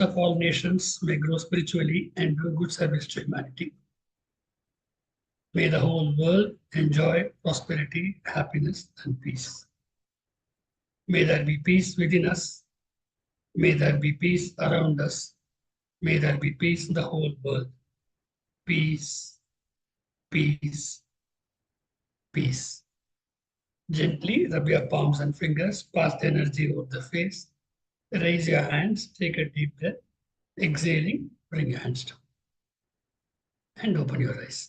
of all nations may grow spiritually and do good service to humanity. May the whole world enjoy prosperity, happiness, and peace. May there be peace within us. May there be peace around us. May there be peace in the whole world. Peace, peace, peace. Gently rub your palms and fingers, pass the energy over the face. Raise your hands, take a deep breath. Exhaling, bring your hands down. And open your eyes.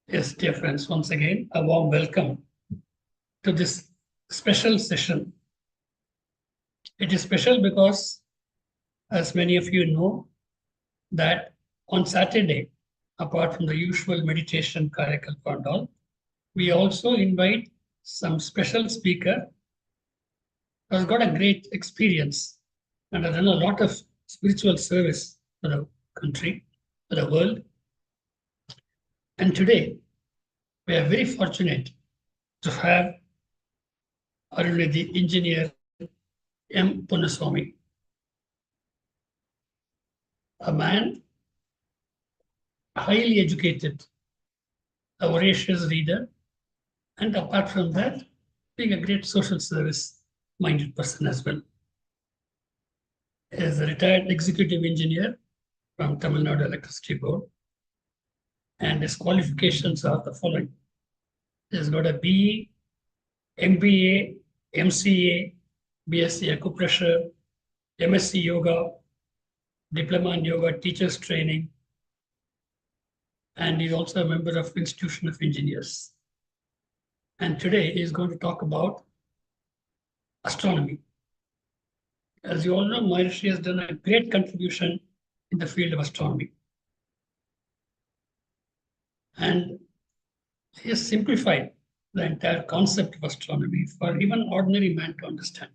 Yes, dear friends, once again, a warm welcome to this special session. It is special because, as many of you know, that on Saturday, apart from the usual meditation Karakalpa and all, we also invite some special speaker who has got a great experience and has done a lot of spiritual service for the country, for the world. And today, we are very fortunate to have the engineer M. Ponnusamy, a man highly educated, a voracious reader, and apart from that, being a great social service-minded person as well. He is a retired executive engineer from Tamil Nadu Electricity Board, and his qualifications are the following. He has got a BE, MBA, MCA, BSc Acupressure, MSc Yoga, Diploma in Yoga Teachers Training, and he's also a member of Institution of Engineers. And today he is going to talk about astronomy. As you all know, Maharishi has done a great contribution in the field of astronomy. And he has simplified the entire concept of astronomy for even ordinary man to understand.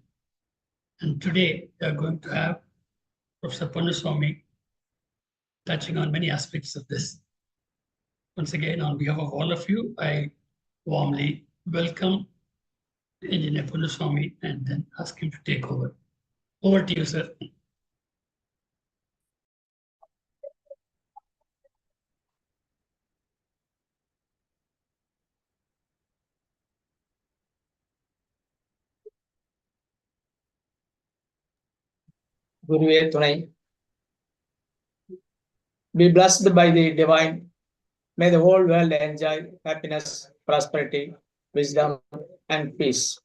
And today we are going to have Professor Ponnusamy touching on many aspects of this. Once again, on behalf of all of you, I warmly welcome Engineer Ponnusamy and then ask him to take over. Over to you, sir. Guruve Tunai. Be blessed by the divine. May the whole world enjoy happiness, prosperity, wisdom, and peace.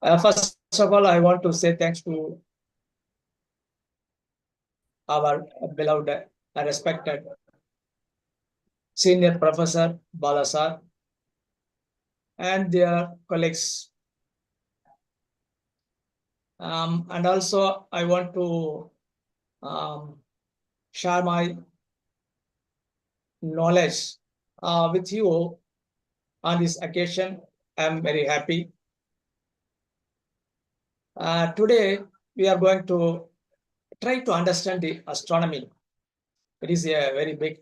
First of all, I want to say thanks to our beloved, respected senior professor Balasar and their colleagues. And also, I want to share my knowledge with you on this occasion. I am very happy. Today, we are going to try to understand the astronomy. It is a very big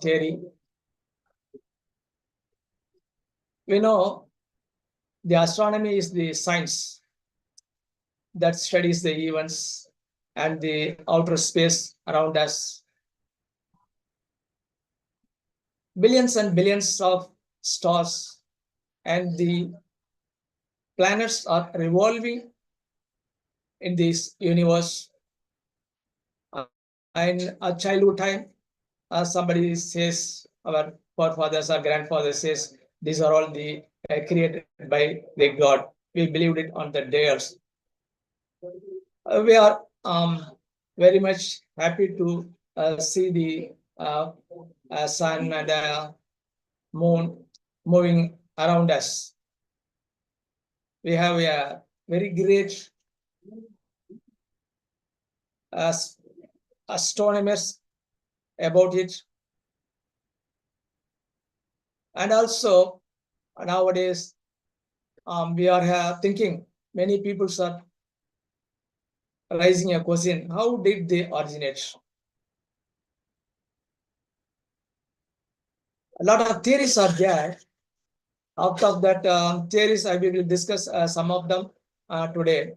theory. We know the astronomy is the science that studies the events and the outer space around us. Billions and billions of stars and the planets are revolving in this universe. In a childhood time, somebody says, our forefathers or grandfathers says, these are all the created by the God. We believed it on the days. We are very much happy to see the sun and moon moving around us. We have a very great astronomers about it. And also, nowadays, we are thinking, many people are raising a question, how did they originate? A lot of theories are there, Out of that theories, I will discuss some of them today.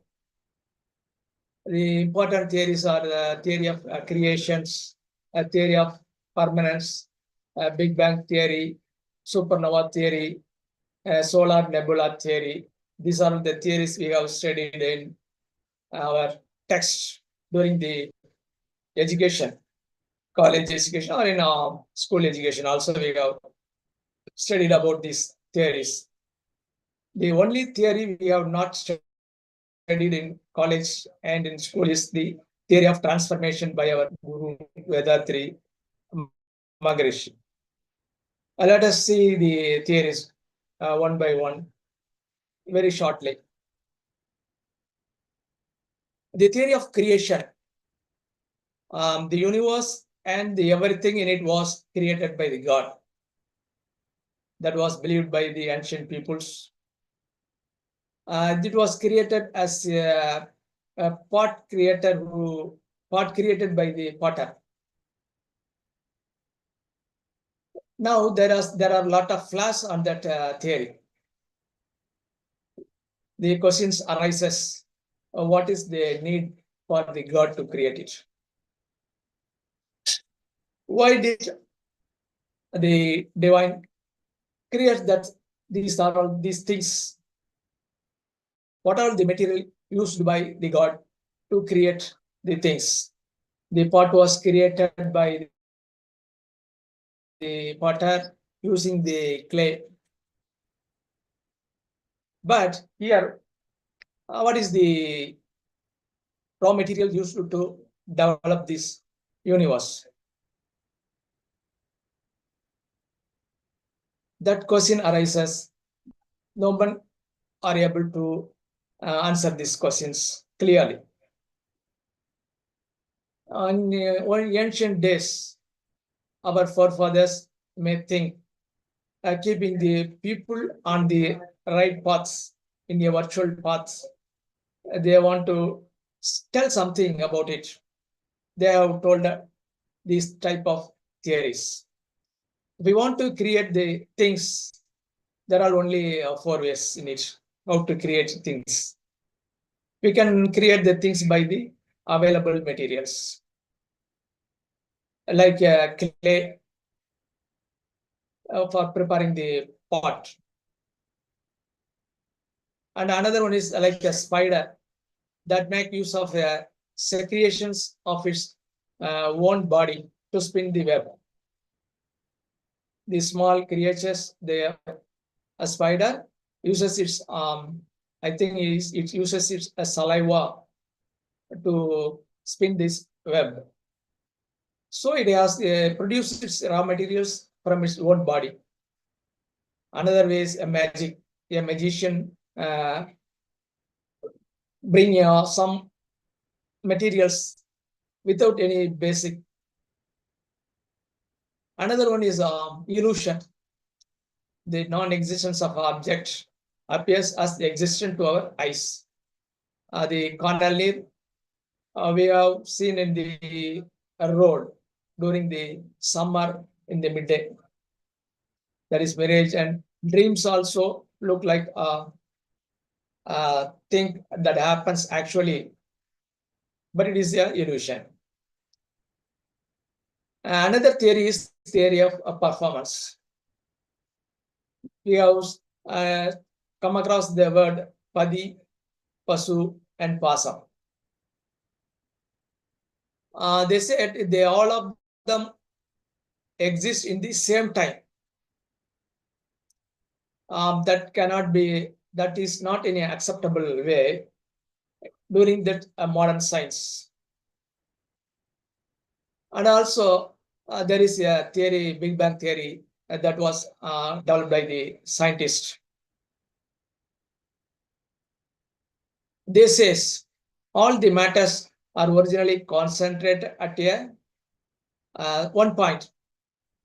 The important theories are the theory of creations, a theory of permanence, Big Bang theory, supernova theory, solar nebula theory. These are the theories we have studied in our text during the education, college education, or in school education. Also, we have studied about these theories. The only theory we have not studied in college and in school is the theory of transformation by our Guru Vedatri Maharishi. Let us see the theories one by one very shortly. The theory of creation. The universe and everything in it was created by the God. That was believed by the ancient peoples. It was created as a pot created by the potter. Now there are a lot of flaws on that theory. The questions arises: what is the need for the God to create it? Why did the divine create that? These are all these things. What are the material used by the God to create the things? The pot was created by the potter using the clay. But here, what is the raw material used to develop this universe? That question arises. No one are able to answer these questions clearly. In ancient days, our forefathers may think keeping the people on the right paths, in the virtual paths. They want to tell something about it. They have told these type of theories. If we want to create the things, there are only 4 ways in it, how to create things. We can create the things by the available materials, like clay for preparing the pot. And another one is like a spider that make use of secretions of its own body to spin the web. The small creatures, a spider uses its I think it uses its saliva to spin this web. So it has produced its raw materials from its own body. Another way is a magician bring some materials without any basic. Another one is illusion. The non-existence of object appears as the existence to our eyes. The chandelier we have seen in the road during the summer in the midday. That is mirage, and dreams also look like a thing that happens actually, but it is an illusion. Another theory is theory of performance. We have come across the word padi, pasu, and pasam. They said they all of them exist in the same time. That is not in an acceptable way during that modern science. And also there is a theory, Big Bang theory, that was developed by the scientist. They says all the matters are originally concentrated at one point,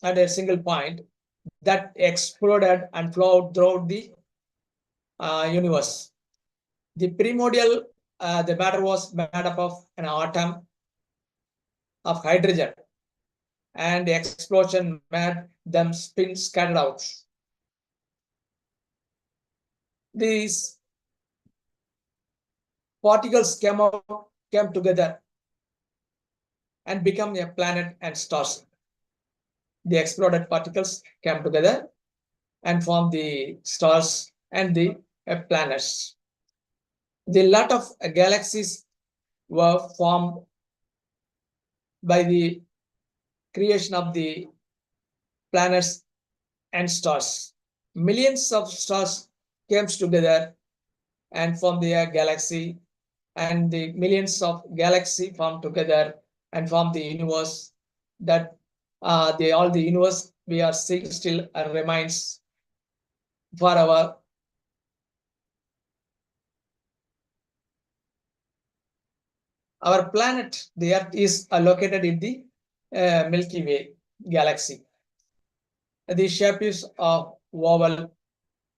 at a single point, that exploded and flowed throughout the universe. The primordial, the matter was made up of an atom of hydrogen, and the explosion made them spin scattered out. these particles came together and become a planet and stars. The exploded particles came together and formed the stars and the planets. The lot of galaxies were formed by the creation of the planets and stars. Millions of stars came together and formed the galaxy, and the millions of galaxies formed together and formed the universe. That all the universe we are seeing still remains for our planet. The Earth is located in the Milky Way galaxy. The shape is oval.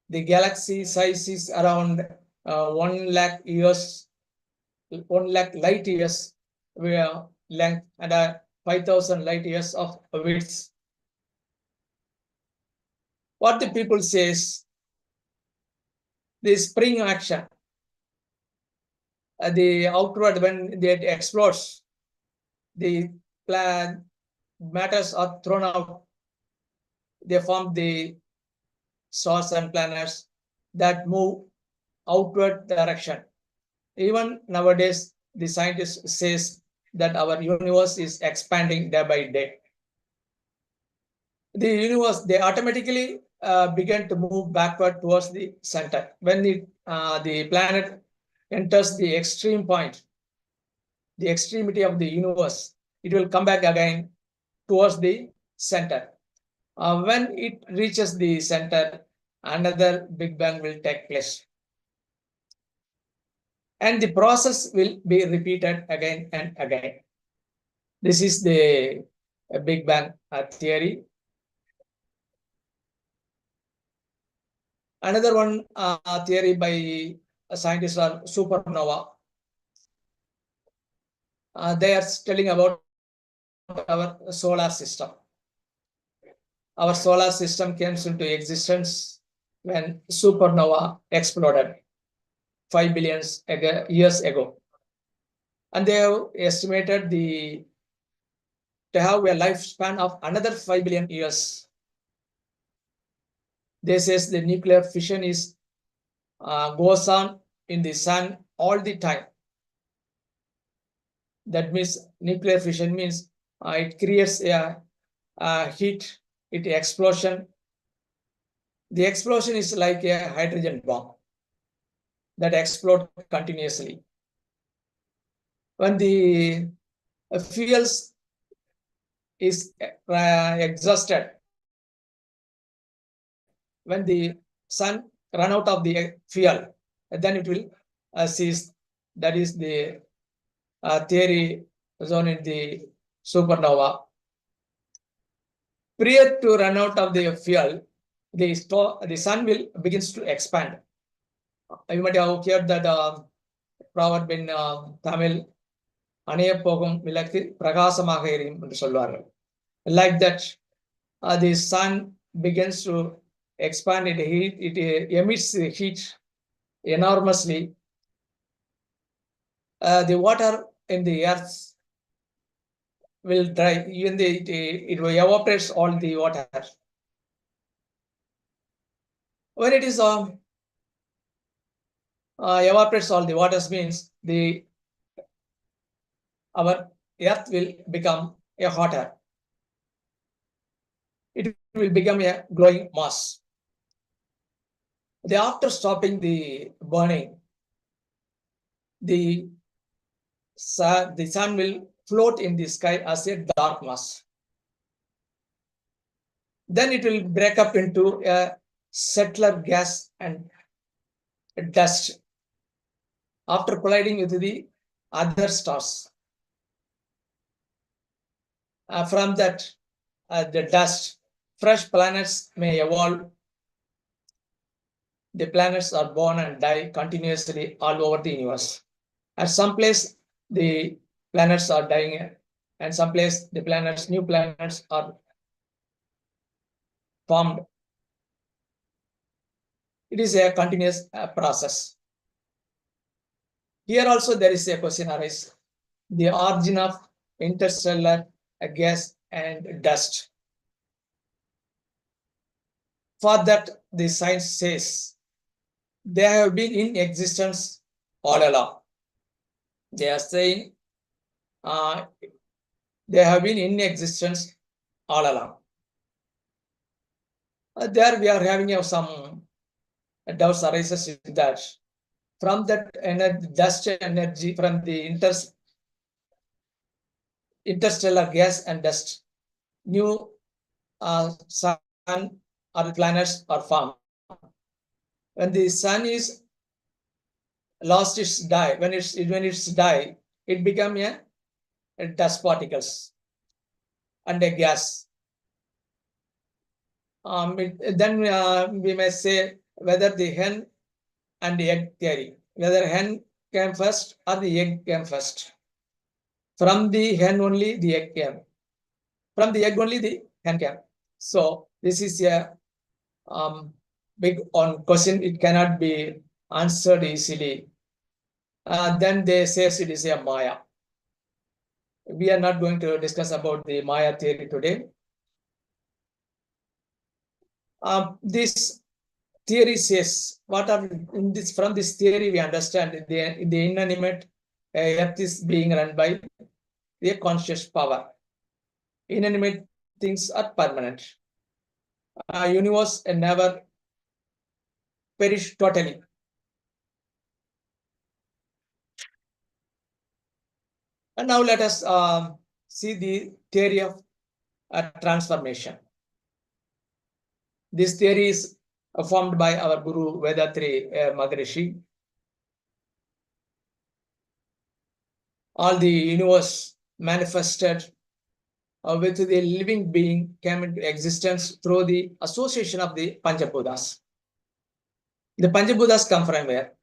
The galaxy size is around 1 lakh years, 1 lakh light years length, and 5,000 light years of width. What the people says, the spring action, the outward when it explodes, the matters are thrown out. They form the stars and planets that move outward direction. Even nowadays, the scientist says that our universe is expanding day by day. The universe, they automatically begin to move backward towards the center. When the planet enters the extreme point, the extremity of the universe, it will come back again towards the center. When it reaches the center, another Big Bang will take place. And the process will be repeated again and again. This is the Big Bang theory. Another one theory by scientists are supernova. They are telling about our solar system. Our solar system came into existence when supernova exploded 5 billion years ago. And they have estimated to have a lifespan of another 5 billion years. They says the nuclear fission is goes on in the sun all the time. That means nuclear fission means it creates a heat, it explosion. The explosion is like a hydrogen bomb that explodes continuously. When the fuels is exhausted, when the sun run out of the fuel, then it will cease. That is the theory shown in the supernova. Prior to run out of the fuel, the sun will begins to expand. You might have heard that proverb in Tamil, அணைய போகும் விளக்கு பிரகாசமாக எரியும் என்று சொல்வார்கள். Like that, the sun begins to expand in heat. It emits heat enormously. The water in the earth will dry. Even it evaporates all the water. When it is evaporates all the waters means our earth will become a hotter. It will become a glowing mass. After stopping the burning, the sun will float in the sky as a dark mass. Then it will break up into a settler gas and dust after colliding with the other stars. From that, the dust, fresh planets may evolve. The planets are born and die continuously all over the universe. At some place, the planets are dying, and some place the new planets are formed. It is a continuous process. Here also there is a question arise: the origin of interstellar gas and dust. For that, the science says they have been in existence all along. They are saying they have been in existence all along. There we are having some doubts arises with that. From that energy, dust energy from the interstellar gas and dust, new sun or planets are formed. When the sun is lost its dye, when it's die, it become a dust particles and a gas. Then we may say whether the hen and the egg theory, whether hen came first or the egg came first. From the hen only the egg came. From the egg only the hen came. So this is a big on question. It cannot be answered easily. Then they say it is a Maya. We are not going to discuss about the Maya theory today. This theory says what are in this, from this theory we understand the inanimate earth is being run by a conscious power. Inanimate things are permanent. Universe never perish totally. And now let us see the theory of transformation. This theory is formed by our Guru Vedatri Maharishi. All the universe manifested with the living being came into existence through the association of the Panchabhutas. The Panchabhutas come from where?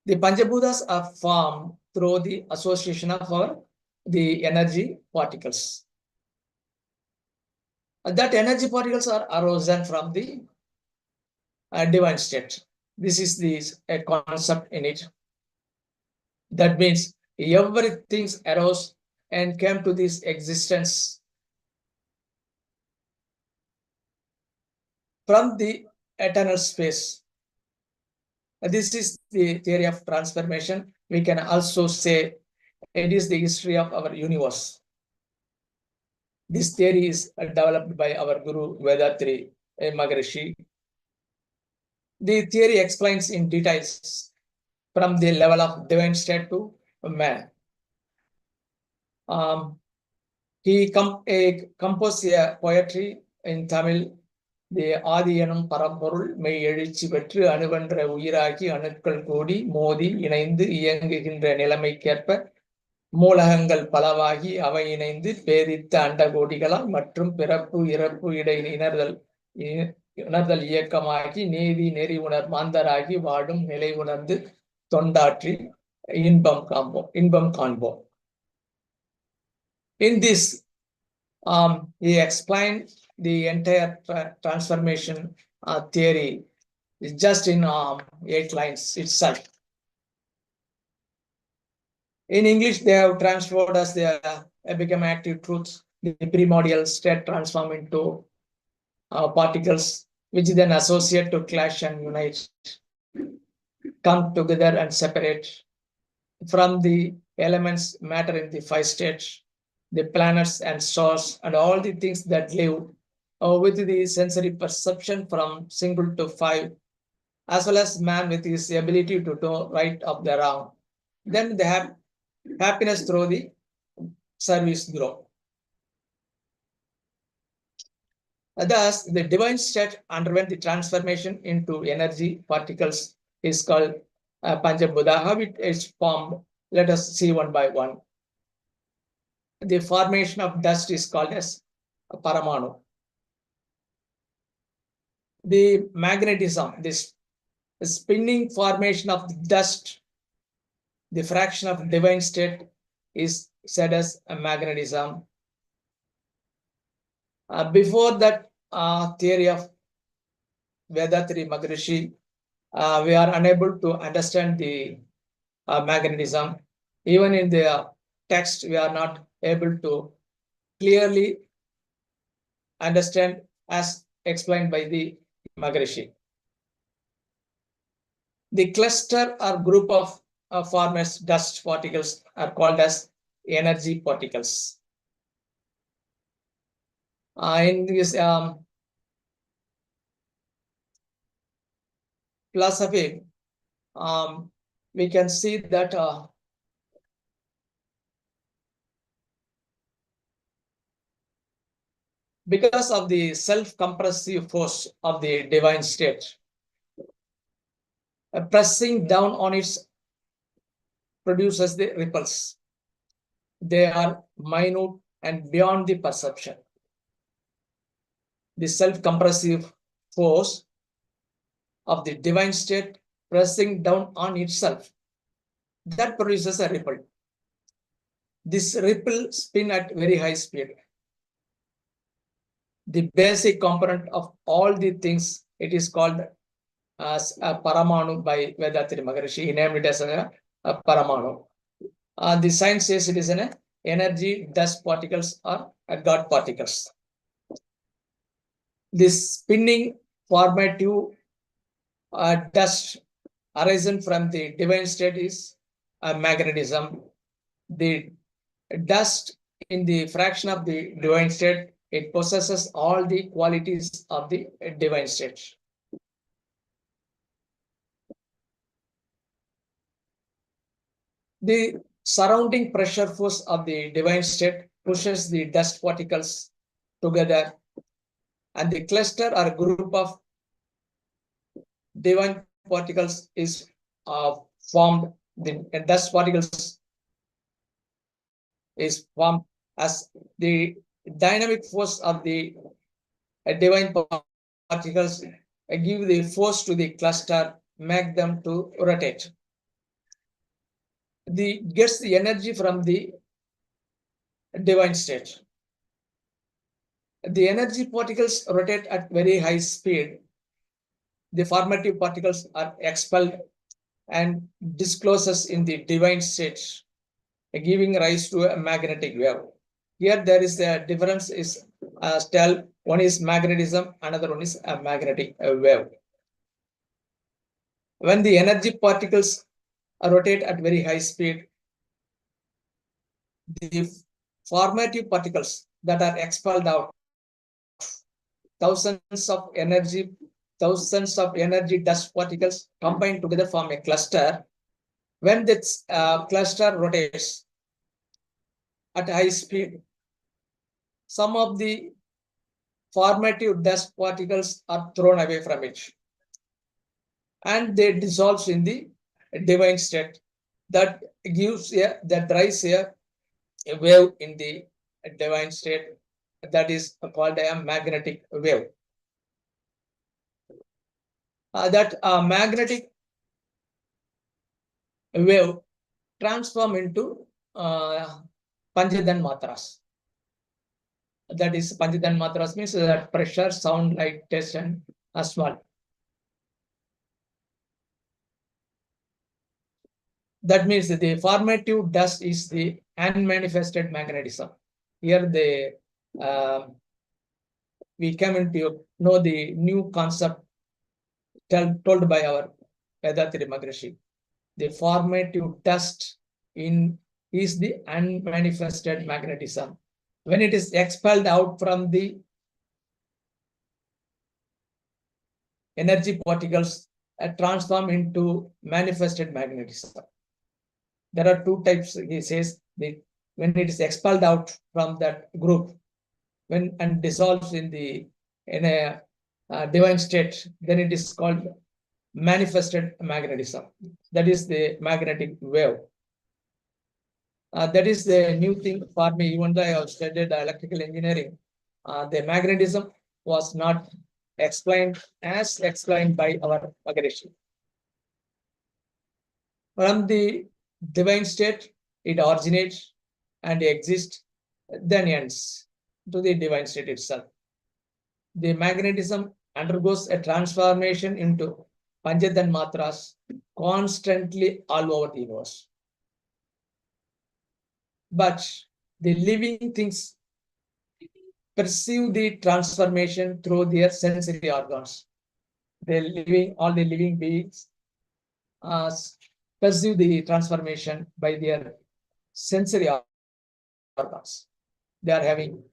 The Panchabhutas are formed through the association of the energy particles. That energy particles are arisen from the divine state. This is a concept in it. That means everything arose and came to this existence from the eternal space. This is the theory of transformation. We can also say it is the history of our universe. This theory is developed by our Guru Vedatri Maharishi. The theory explains in details from the level of divine state to man. He composed a poetry in Tamil, the ஆதியனும் பரம்பொருள் மெய் எழுச்சி பெற்று அணுவென்ற உயிராகி அணுக்கள் கூடி மோதி இணைந்து இயங்குகின்ற நிலைமைக்கேற்ப மூலகங்கள் பலவாகி அவை இணைந்து பேதித்த அண்டகோடிகளால் மற்றும் பிறப்பு இறப்பு இடை உணர்தல் இயக்கமாகி நீதி நெறி உணர் மாந்தராகி வாடும் நிலை உணர்ந்து தொண்டாற்றி இன்பம் காண்போம். In this, he explained the entire transformation theory just in 8 lines itself. In English, they have transferred as they become active truths. The primordial state transform into particles, which then associate to clash and unite, come together and separate from the elements matter in the 5 states, the planets and stars and all the things that live with the sensory perception from single to 5, as well as man with his ability to know right of the wrong. Then they have happiness through the service grow. Thus, the divine state underwent the transformation into energy particles is called Panchabhuta. How it is formed? Let us see one by one. The formation of dust is called as Paramanu. The magnetism, this spinning formation of the dust, the fraction of divine state is said as a magnetism. Before that theory of Vedatri Maharishi, we are unable to understand the magnetism. Even in the text, we are not able to clearly understand as explained by the Maharishi. The cluster or group of formless dust particles are called as energy particles. In this philosophy, we can see that because of the self-compressive force of the divine state, pressing down on it produces the ripples. They are minute and beyond the perception. The self-compressive force of the divine state pressing down on itself, that produces a ripple. This ripple spin at very high speed. The basic component of all the things, it is called as a paramanu by Vedatri Maharishi. He named it as a paramanu. The science says it is an energy dust particles or God particles. This spinning formative dust arisen from the divine state is magnetism. The dust in the fraction of the divine state, it possesses all the qualities of the divine state. The surrounding pressure force of the divine state pushes the dust particles together, and the cluster or group of divine particles is formed. The dust particles is formed as the dynamic force of the divine particles give the force to the cluster, make them to rotate. The gets the energy from the divine state. The energy particles rotate at very high speed. The formative particles are expelled and discloses in the divine state, giving rise to a magnetic wave. Here there is a difference is tell one is magnetism, another one is a magnetic wave. When the energy particles rotate at very high speed, the formative particles that are expelled out, thousands of energy dust particles combine together form a cluster. When this cluster rotates at high speed, some of the formative dust particles are thrown away from it and they dissolve in the divine state. That drives a wave in the divine state, that is called a magnetic wave. That magnetic wave transform into Panchadan matras. That is Panchadan matras means that pressure, sound, light, taste, and smell. That means that the formative dust is the unmanifested magnetism. Here we come into know the new concept told by our Vedatri Maharishi. The formative dust is the unmanifested magnetism. When it is expelled out from the energy particles, transform into manifested magnetism. There are two types, he says, when it is expelled out from that group, and dissolves in a divine state, then it is called manifested magnetism. That is the magnetic wave. That is the new thing for me, even though I have studied electrical engineering. The magnetism was not explained as explained by our Maharishi. From the divine state, it originates and exists, then ends to the divine state itself. The magnetism undergoes a transformation into Panchad and Matras constantly all over the universe. But the living things perceive the transformation through their sensory organs. All the living beings perceive the transformation by their sensory organs. They are having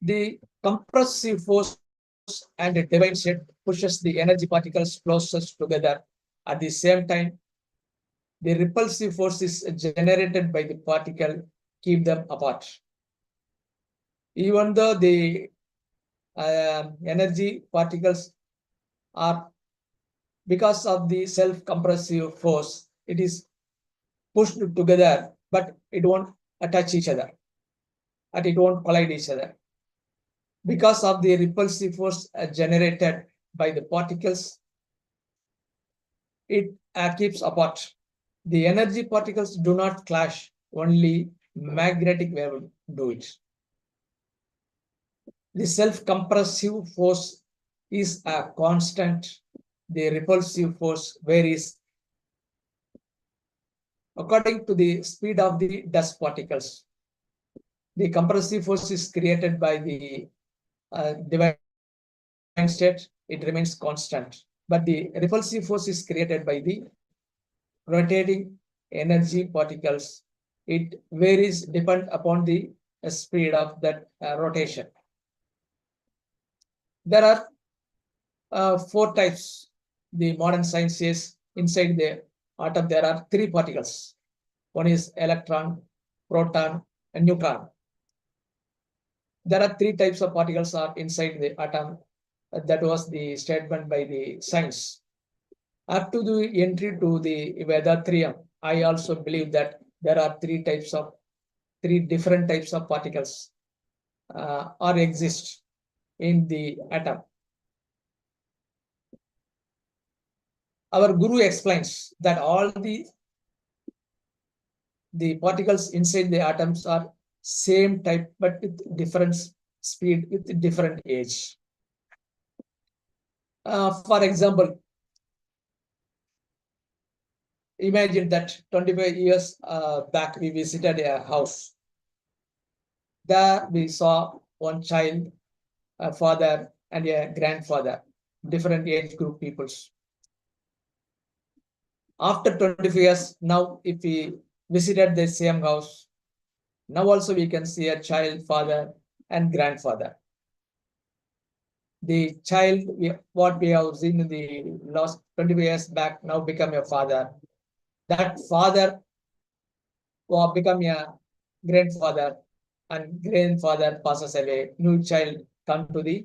the compressive force and the divine state pushes the energy particles closest together. At the same time, the repulsive force is generated by the particle, keep them apart. Even though the energy particles are, because of the self-compressive force, it is pushed together, but it won't touch each other, and it won't collide each other. Because of the repulsive force generated by the particles, it keeps apart. The energy particles do not clash, only magnetic wave do it. The self-compressive force is a constant. The repulsive force varies according to the speed of the dust particles. The compressive force is created by the divine state, it remains constant. But the repulsive force is created by the rotating energy particles. It varies depend upon the speed of that rotation. There are 4 types. The modern science says inside the atom there are 3 particles. One is electron, proton, and neutron. There are 3 types of particles are inside the atom. That was the statement by the science. Up to the entry to the Vedatrium, I also believe that there are 3 different types of particles or exist in the atom. Our Guru explains that all the particles inside the atoms are same type, but with different speed, with different age. For example, imagine that 25 years back we visited a house. There we saw one child, a father and a grandfather, different age group peoples. After 25 years, now if we visited the same house, now also we can see a child, father and grandfather. The child, what we have seen in the last 25 years back, now become a father. That father will become a grandfather, and grandfather passes away. New child come to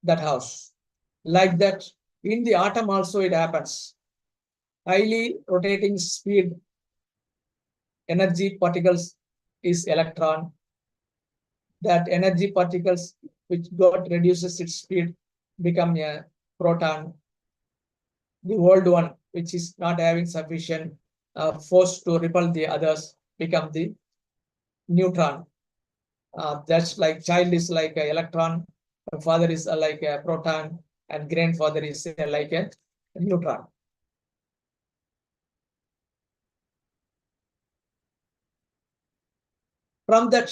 that house. Like that, in the atom also it happens. Highly rotating speed energy particles is electron. That energy particles which got reduces its speed become a proton. The old one which is not having sufficient force to repel the others become the neutron. That's like child is like an electron, father is like a proton, and grandfather is like a neutron. From that,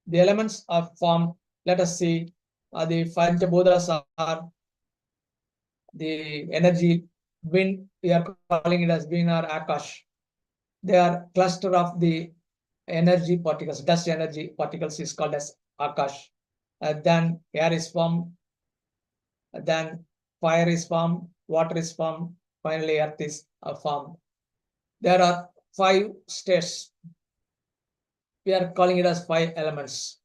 the elements are formed. Let us see, the Panchabhutas are the energy, wind, we are calling it as wind or Akash. They are cluster of the energy particles, dust energy particles is called as Akash. Then air is formed, then fire is formed, water is formed, finally earth is formed. There are 5 states. We are calling it as 5 elements.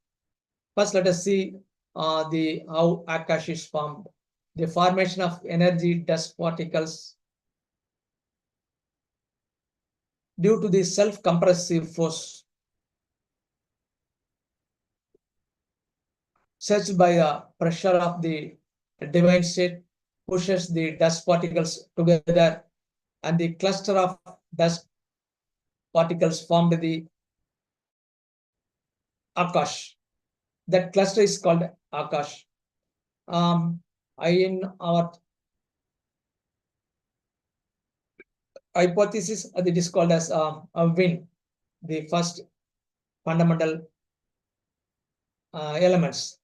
First, let us see how Akash is formed. The formation of energy dust particles due to the self-compressive force such by the pressure of the divine state pushes the dust particles together, and the cluster of dust particles formed the Akash. That cluster is called Akash. In our hypothesis, it is called as a wind, the first fundamental elements.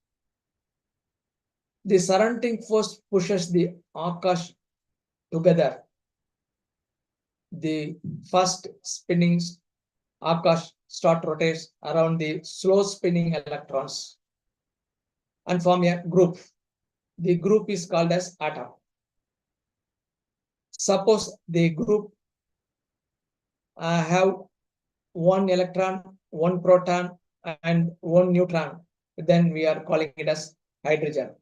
The surrounding force pushes the Akash together. The first spinning Akash start rotates around the slow spinning electrons and form a group. The group is called as atom. Suppose the group have one electron, one proton, and one neutron, then we are calling it as hydrogen.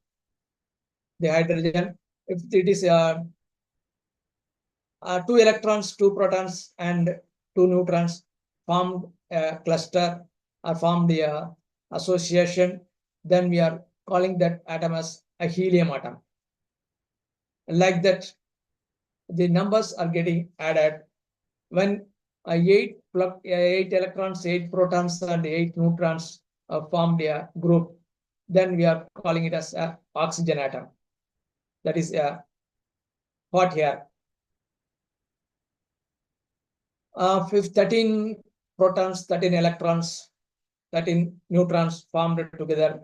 The hydrogen, if it is 2 electrons, 2 protons, and 2 neutrons, formed a cluster or formed the association, then we are calling that atom as a helium atom. Like that, the numbers are getting added when 8 electrons, 8 protons, and 8 neutrons formed a group, then we are calling it as an oxygen atom. That is hot here. If 13 protons, 13 electrons, 13 neutrons formed together,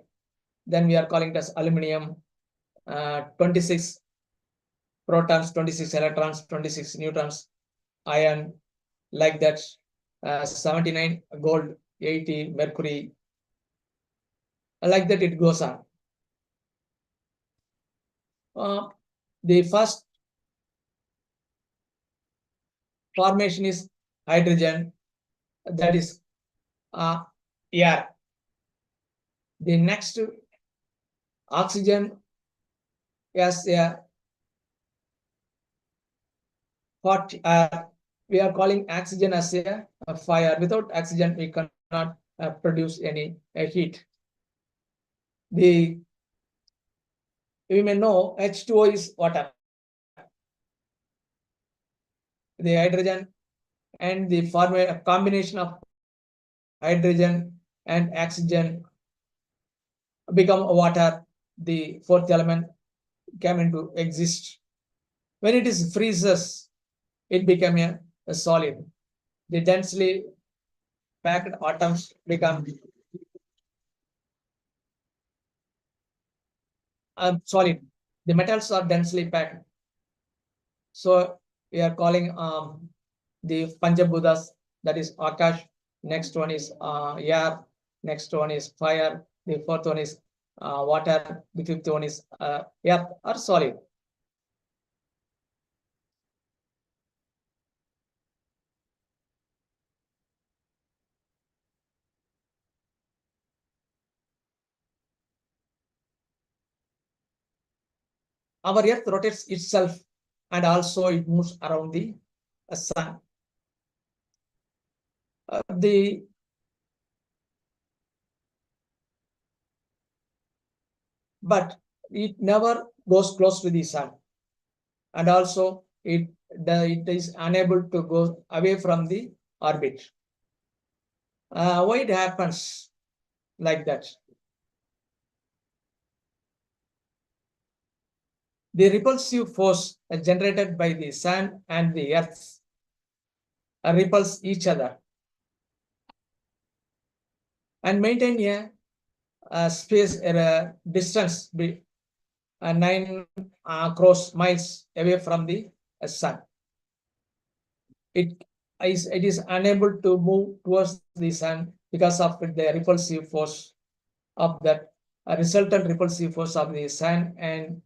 then we are calling it as aluminum. 26 protons, 26 electrons, 26 neutrons, iron, like that. 79 gold, 80 mercury, like that it goes on. The first formation is hydrogen, that is air. The next oxygen as a hot air. We are calling oxygen as a fire. Without oxygen, we cannot produce any heat. We may know H2O is water. The hydrogen and the combination of hydrogen and oxygen become water. The fourth element came into exist. When it is freezes, it became a solid. The densely packed atoms become solid. The metals are densely packed. So we are calling the Panchabhutas, that is Akash. Next one is air. Next one is fire. The fourth one is water. The fifth one is earth or solid. Our earth rotates itself and also it moves around the sun. But it never goes close to the sun, and also it is unable to go away from the orbit. Why it happens like that? The repulsive force generated by the sun and the earth repulse each other and maintain a space a distance 9 cross miles away from the sun. It is unable to move towards the sun because of the repulsive force of that resultant repulsive force of the sun and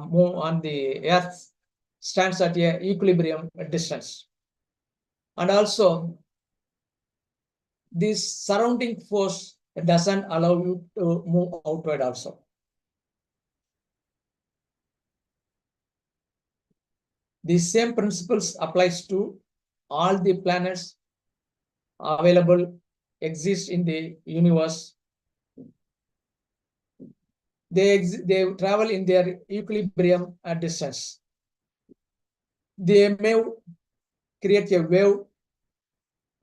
move on the earth stands at a equilibrium distance. And also this surrounding force doesn't allow you to move outward also. The same principles applies to all the planets available exist in the universe. They travel in their equilibrium distance. They may create a wave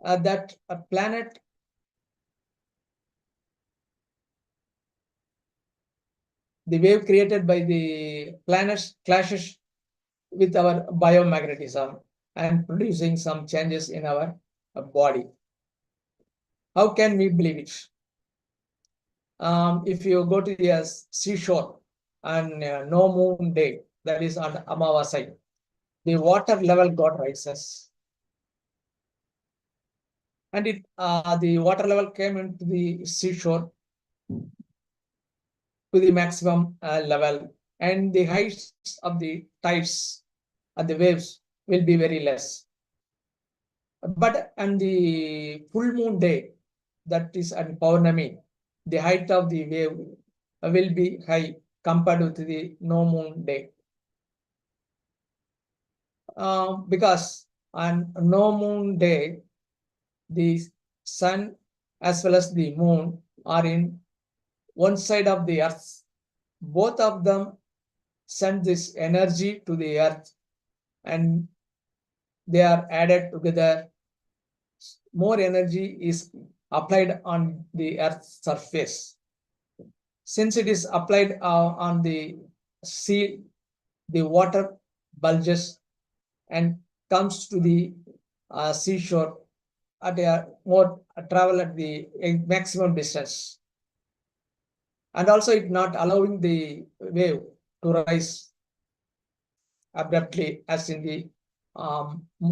that a planet the wave created by the planets clashes with our biomagnetism and producing some changes in our body. How can we believe it? If you go to the seashore on no moon day, that is on Amavasai, the water level got rises. And the water level came into the seashore to the maximum level, and the heights of the tides and the waves will be very less. But on the full moon day, that is on Ponnusamy, the height of the wave will be high compared with the no moon day. Because on no moon day, the sun as well as the moon are in one side of the earth. Both of them send this energy to the earth and they are added together. More energy is applied on the earth's surface. Since it is applied on the sea, the water bulges and comes to the seashore at a more travel at the maximum distance. And also it not allowing the wave to rise abruptly as in the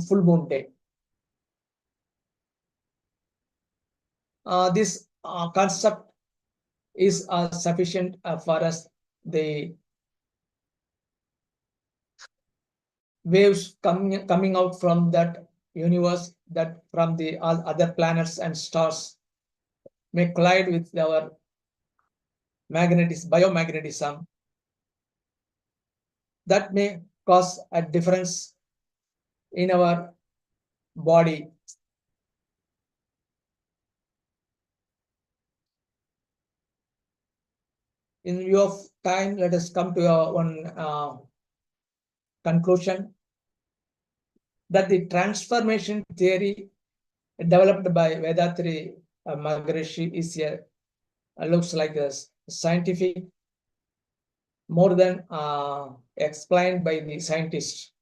full moon day. This concept is sufficient for us. The waves coming out from that universe, that from the other planets and stars may collide with our biomagnetism. That may cause a difference in our body. In view of time, let us come to one conclusion that the transformation theory developed by Vedatri Maharishi is looks like a scientific more than explained by the scientists.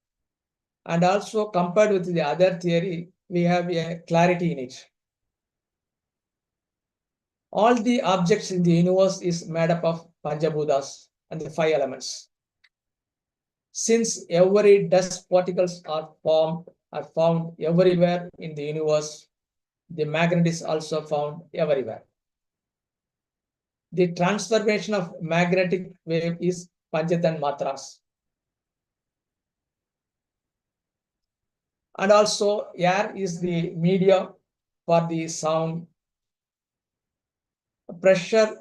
And also compared with the other theory, we have a clarity in it. All the objects in the universe is made up of Panchabhutas and the 5 elements. Since every dust particles are found everywhere in the universe, the magnet is also found everywhere. The transformation of magnetic wave is Panchatan Matras. And also air is the media for the sound. Pressure,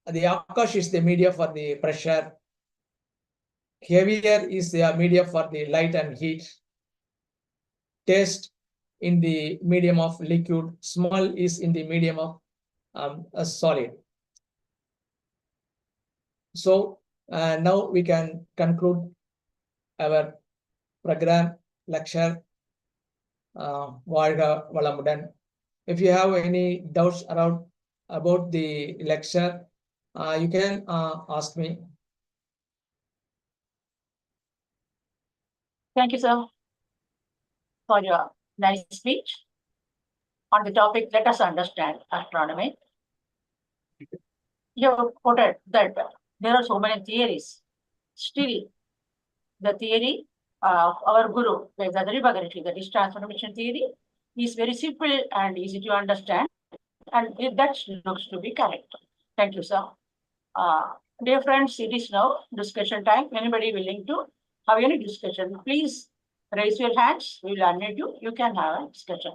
the Akash is the media for the pressure. Heavier is the media for the light and heat. Taste in the medium of liquid. Smell is in the medium of a solid. So now we can conclude our program lecture. Valga Valamudan. If you have any doubts about the lecture, you can ask me. Thank you, sir, for your nice speech on the topic. Let us understand astronomy. You quoted that there are so many theories. Still, the theory of our Guru, Vedatri Maharishi, that is transformation theory, is very simple and easy to understand, and that looks to be correct. Thank you, sir. Dear friends, it is now discussion time. Anybody willing to have any discussion, please raise your hands. We will unmute you. You can have a discussion.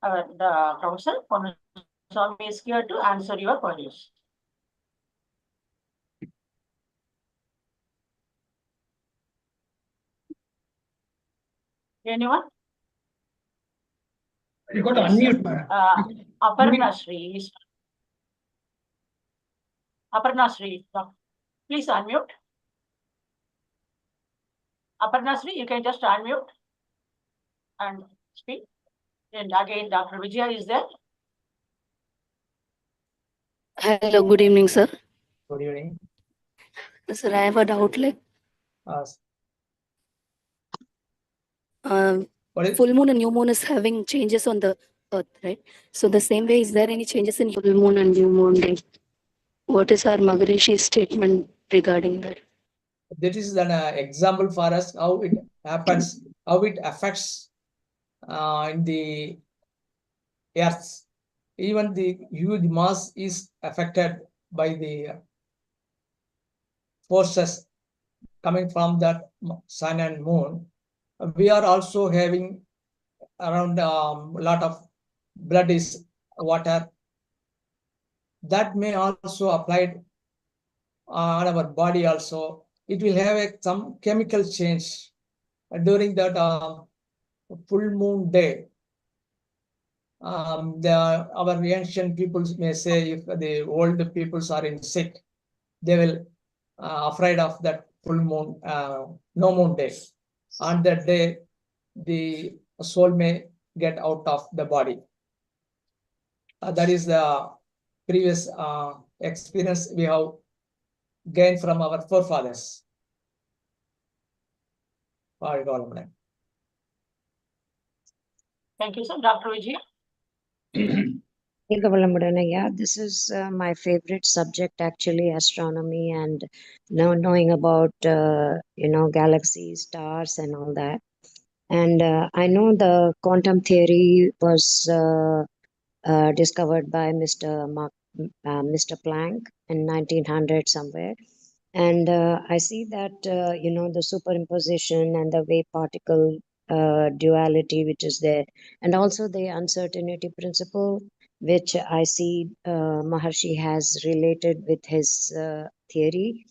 The professor Ponnusamy is here to answer your queries. Anyone? You got to unmute, madam. Aparna Sri. Aparna Sri, please unmute. Aparna Sri, you can just unmute and speak. And again, Dr. Vijaya is there. Hello, good evening, sir. Good evening. Sir, I have a doubt like Uh, what is full moon and new moon is having changes on the earth, right? So the same way, is there any changes in full moon and new moon? Like, what is our Maharishi's statement regarding that? That is an example for us how it happens, how it affects in the earth. Even the huge mass is affected by the forces coming from that sun and moon. We are also having around a lot of blood is water. That may also applied on our body also. It will have some chemical change during that full moon day. Our ancient peoples may say if the old peoples are in sick, they will afraid of that full moon, no moon day. On that day, the soul may get out of the body. That is the previous experience we have gained from our forefathers. Thank you, sir. Dr. Vijaya. Yeah, this is my favorite subject actually, astronomy and knowing about galaxies, stars, and all that. And I know the quantum theory was discovered by Mr. Planck in 1900 somewhere. And I see that the superimposition and the wave particle duality which is there, and also the uncertainty principle which I see Maharshi has related with his theory.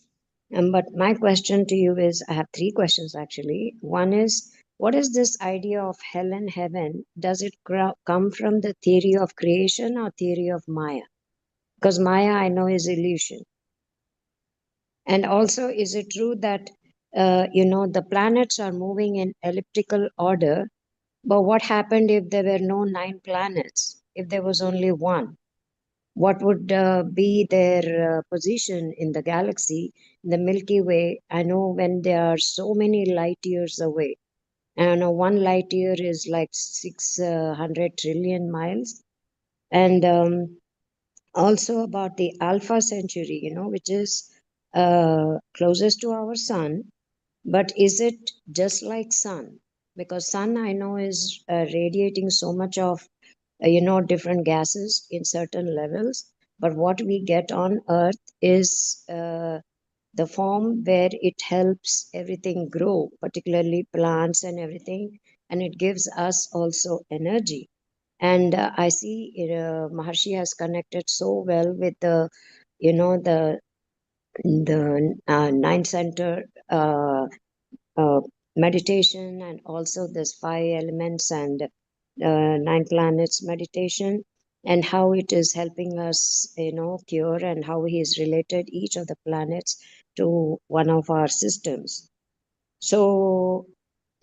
But my question to you is, I have three questions actually. One is, what is this idea of hell and heaven? Does it come from the theory of creation or theory of Maya? Because Maya I know is illusion. And also, is it true that the planets are moving in elliptical order? But what happened if there were no 9 planets? If there was only one? What would be their position in the galaxy, the Milky Way? I know when they are so many light years away. And 1 light year is like 600 trillion miles. And also about the Alpha Centauri, which is closest to our sun. But is it just like sun? Because sun, I know, is radiating so much of different gases in certain levels, but what we get on earth is the form where it helps everything grow, particularly plants and everything, and it gives us also energy. And I see Maharshi has connected so well with the nine center meditation, and also this 5 elements and 9 planets meditation, and how it is helping us cure, and how he has related each of the planets to one of our systems. So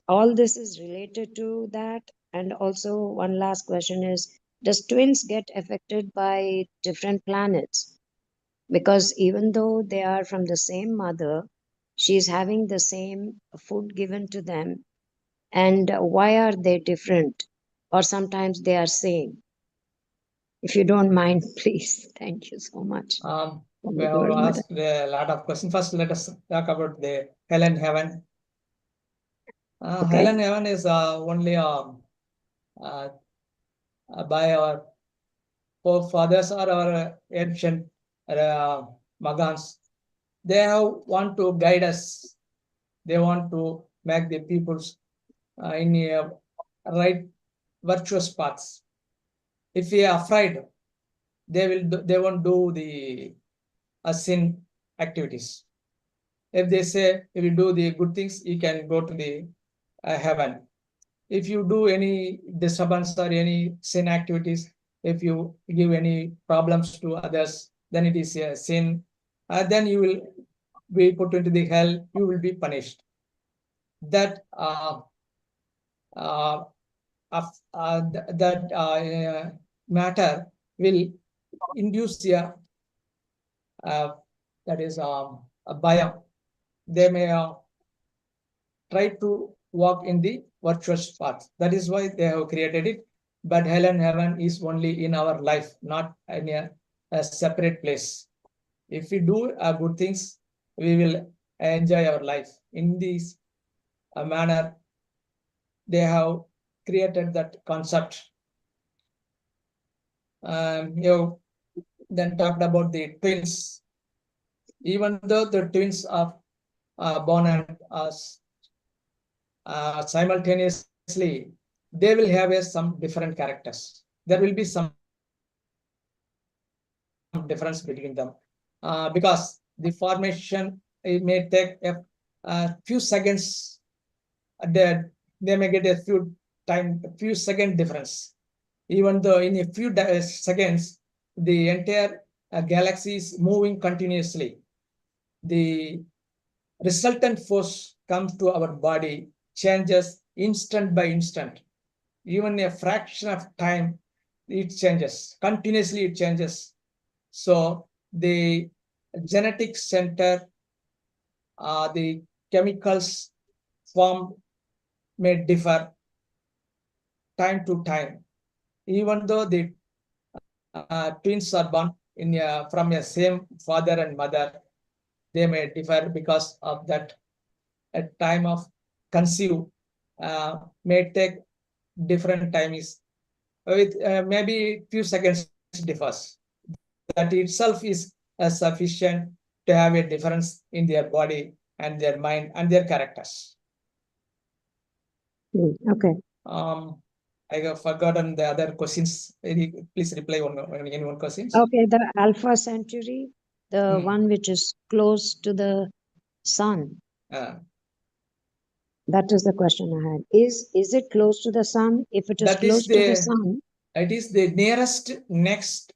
all this is related to that. And also one last question is, does twins get affected by different planets? Because even though they are from the same mother, she's having the same food given to them. And why are they different? Or sometimes they are same? If you don't mind, please. Thank you so much. We have asked a lot of questions. First, let us talk about the hell and heaven. Okay. Hell and heaven is only by our forefathers or our ancient Magans. They have want to guide us. They want to make the peoples in a right virtuous paths. If we are afraid, they won't do the sin activities. If they say, if you do the good things, you can go to the heaven. If you do any disturbance or any sin activities, if you give any problems to others, then it is a sin. Then you will be put into the hell. You will be punished. That of that matter will induce that is a bias. They may try to walk in the virtuous path. That is why they have created it. But hell and heaven is only in our life, not in a separate place. If we do good things, we will enjoy our life. In this manner, they have created that concept. You then talked about the twins. Even though the twins are born and simultaneously, they will have some different characters. There will be some difference between them because the formation, it may take a few seconds. They may get a few second difference. Even though in a few seconds, the entire galaxy is moving continuously. The resultant force comes to our body, changes instant by instant. Even a fraction of time, it changes. Continuously, it changes. So the genetic center, the chemicals formed may differ time to time. Even though the twins are born from a same father and mother, they may differ because of that. At time of conceive may take different times with maybe few seconds differs. That itself is sufficient to have a difference in their body and their mind and their characters. Okay. I have forgotten the other questions. Please reply on any one questions. Okay, the Alpha Centauri, the one which is close to the sun. That is the question I had. Is it close to the sun? If it is close to the sun, it is the nearest next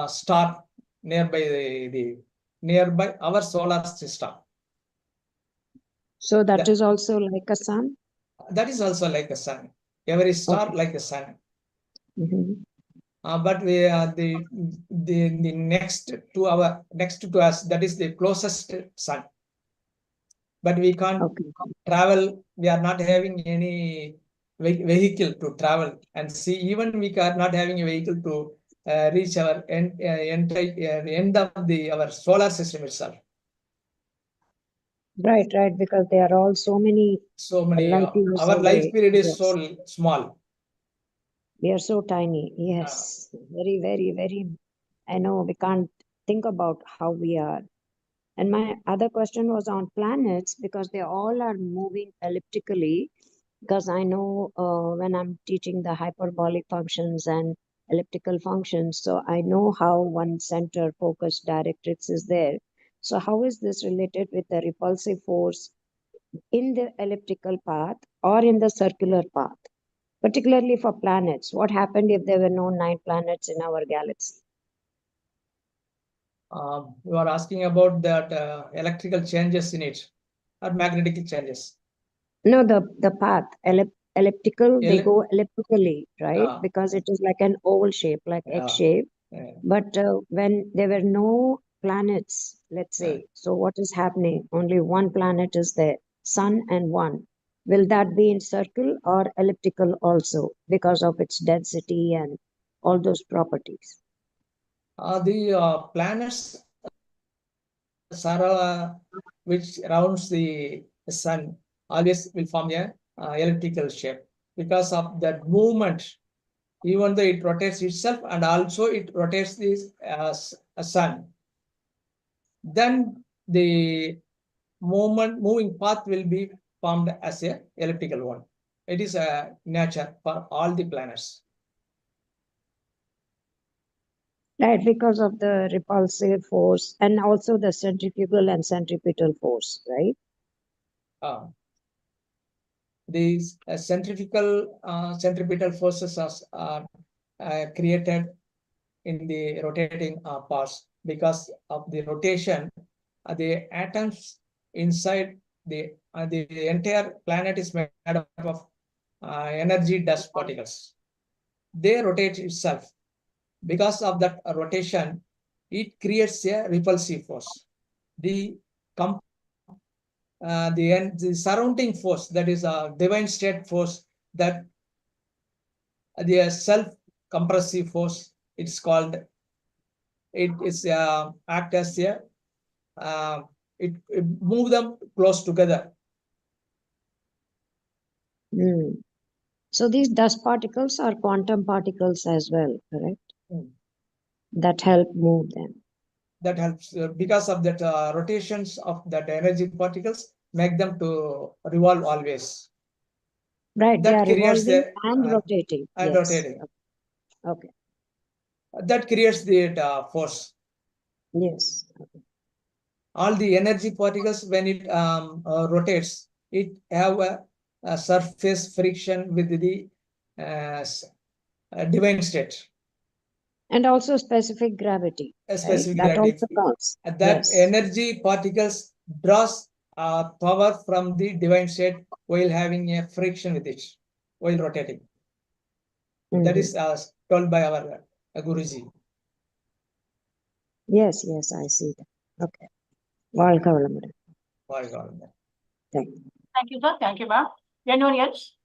star nearby our solar system. So that is also like a sun? That is also like a sun. Every star like a sun. But we are the next to us, that is the closest sun. But we can't travel. We are not having any vehicle to travel and see. Even we are not having a vehicle to reach our end of our solar system itself. Right, because there are all so many. Our life period is so small. We are so tiny. Yes, very, very, very. I know we can't think about how we are. And my other question was on planets, because they all are moving elliptically. Because I know when I'm teaching the hyperbolic functions and elliptical functions, so I know how one center focus directrix is there. So how is this related with the repulsive force in the elliptical path or in the circular path? Particularly for planets, what happened if there were no 9 planets in our galaxy? You are asking about that electrical changes in it or magnetic changes? No, the path, elliptical, they go elliptically, right? Because it is like an oval shape, like X shape. But when there were no planets, let's say, so what is happening? Only one planet is there, sun and one. Will that be in circle or elliptical also because of its density and all those properties? The planets which surrounds the sun always will form a elliptical shape because of that movement. Even though it rotates itself and also it rotates this sun, then the moving path will be formed as a elliptical one. It is a nature for all the planets. Right, because of the repulsive force and also the centrifugal and centripetal force, right? These centripetal forces are created in the rotating parts. Because of the rotation, the atoms inside the entire planet is made up of energy dust particles. They rotate itself. Because of that rotation, it creates a repulsive force. The surrounding force, that is a divine state force, that the self-compressive force, it's called. It is act as a it move them close together. So these dust particles are quantum particles as well, correct? Mm. That help move them. That helps because of that rotations of that energy particles make them to revolve always. Right, That they are creates revolving the and rotating. and Yes. rotating. Okay. That creates the force. Yes. All the energy particles, when it rotates, it have a surface friction with the divine state. And also specific gravity. A specific right? That gravity. also counts. That Yes. energy particles draws power from the divine state while having a friction with it, while rotating. That is told by our Guruji. Yes, yes, I see that. Okay. Welcome. Thank you. Thank you, sir. Thank you, ma'am. Anyone else?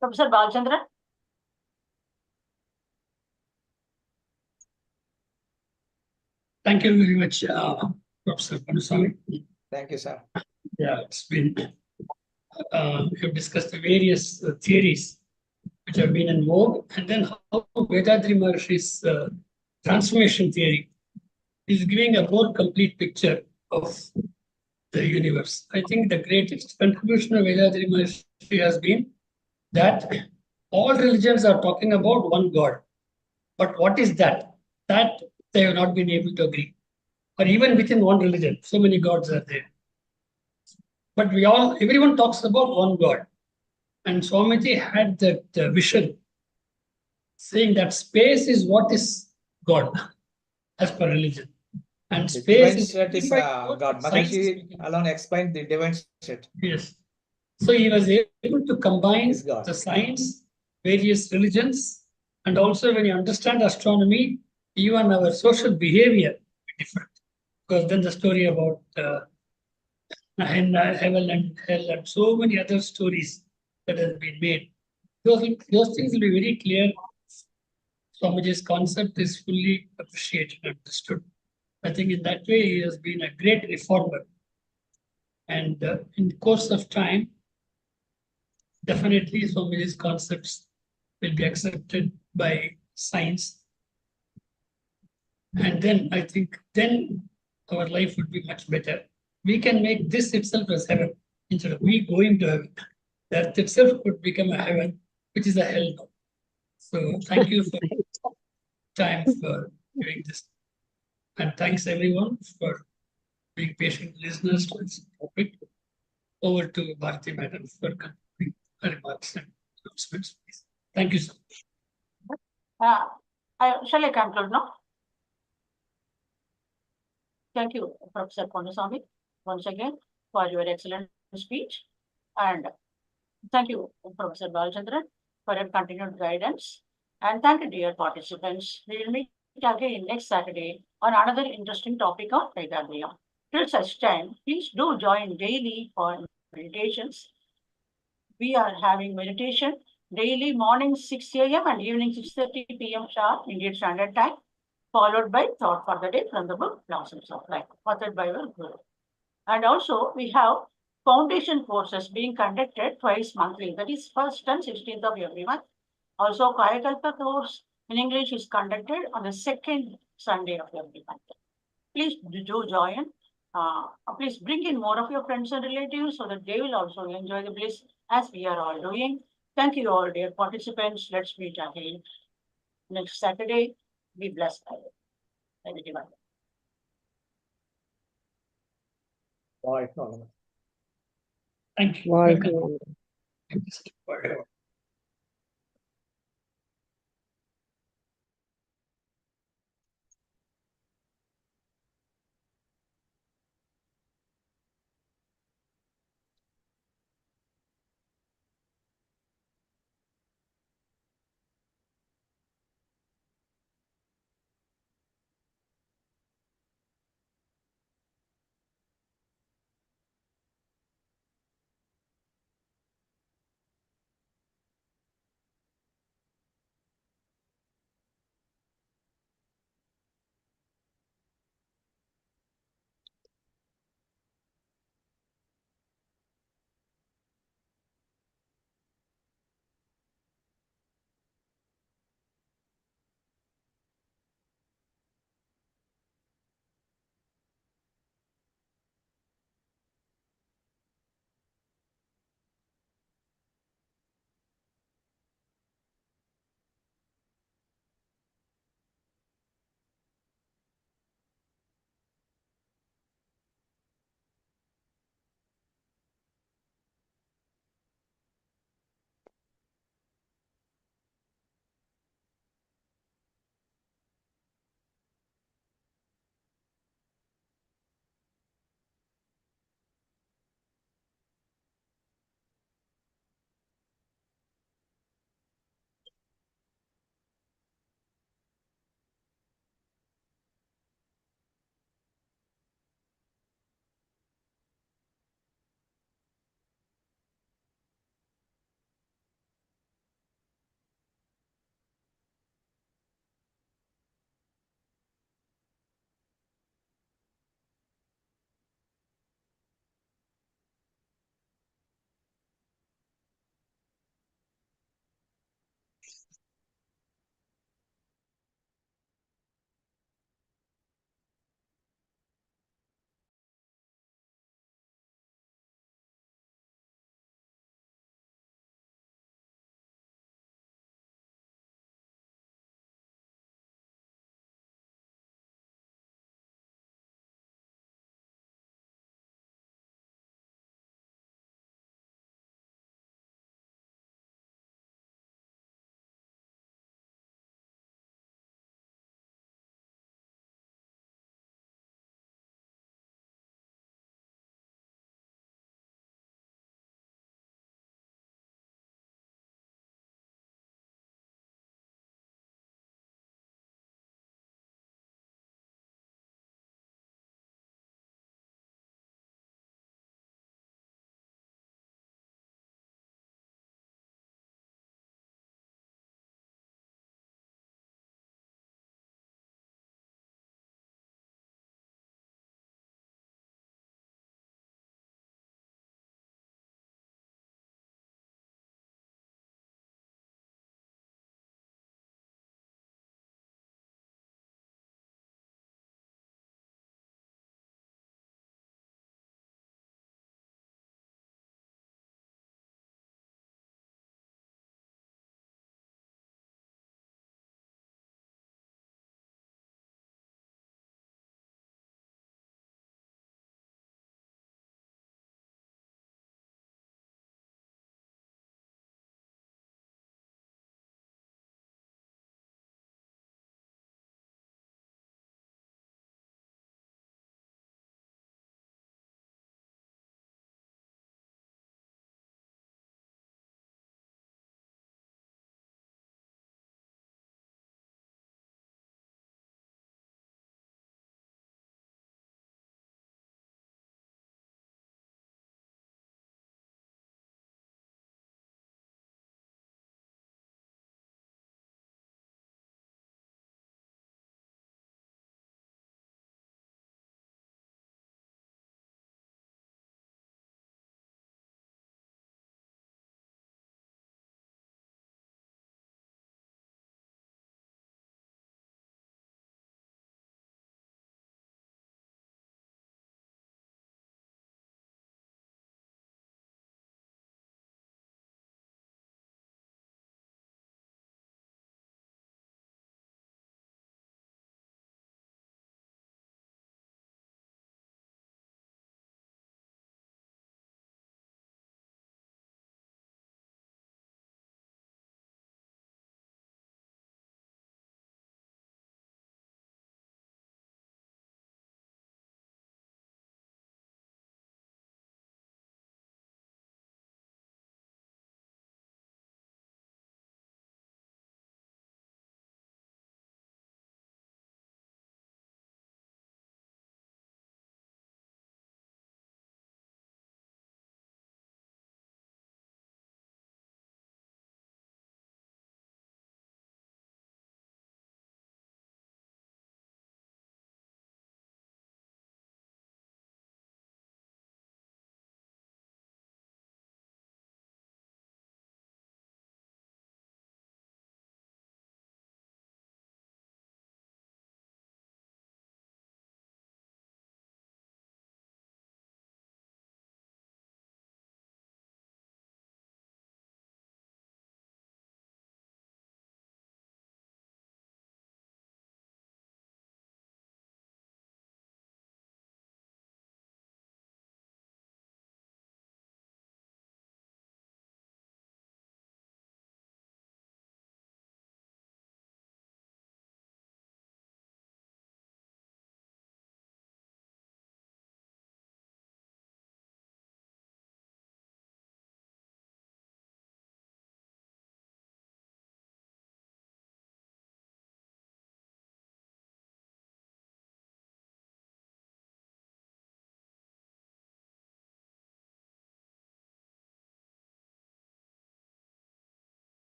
Professor Balchandran? Thank you very much, Professor Ponnusamy. Thank you, sir. Yeah, it's been, we have discussed the various theories which have been in vogue, and then how Vedadri Maharishi's transformation theory is giving a more complete picture of the universe. I think the greatest contribution of Vedadri Maharishi has been that all religions are talking about one God. But what is that? That they have not been able to agree. Or even within one religion, so many gods are there. But everyone talks about one God. And Swamiji had that vision, saying that space is what is God, as per religion. And The space divine is state is God. Maharishi alone explained the divine state. Yes. So he was able to combine Is God. the science, various religions, and also when you understand astronomy, even our social behavior will be different. Because then the story about heaven and hell and so many other stories that have been made, those things will be very clear. Swamiji's concept is fully appreciated and understood. I think in that way he has been a great reformer. And in the course of time, definitely Swamiji's concepts will be accepted by science. And then I think then our life would be much better. We can make this itself as heaven instead of we going to heaven. The earth itself could become a heaven, which is a hell now. So thank you for time for doing this. And thanks everyone for being patient listeners to this topic. Over to Bharati Madam for concluding remarks and announcements, please. Thank you so much. Shall I conclude now? Thank you, Professor Ponnusamy, once again for your excellent speech. And thank you, Professor Balchandran, for your continued guidance. And thank you, dear participants. We will meet again next Saturday on another interesting topic of Vedadriyam. Till such time, please do join daily for meditations. We are having meditation daily morning 6 a.m. and evening 6:30 p.m. sharp Indian Standard Time, followed by thought for the day from the book Blossoms of Life, authored by our Guru. And also we have foundation courses being conducted twice monthly, that is 1st and 16th of every month. Also, Kayakalpa course in English is conducted on the 2nd Sunday of every month. Please do join. Please bring in more of your friends and relatives so that they will also enjoy the bliss as we are all doing. Thank you all, dear participants. Let's meet again next Saturday. Be blessed by it. Thank you. Bye. Thank you. Welcome. Welcome.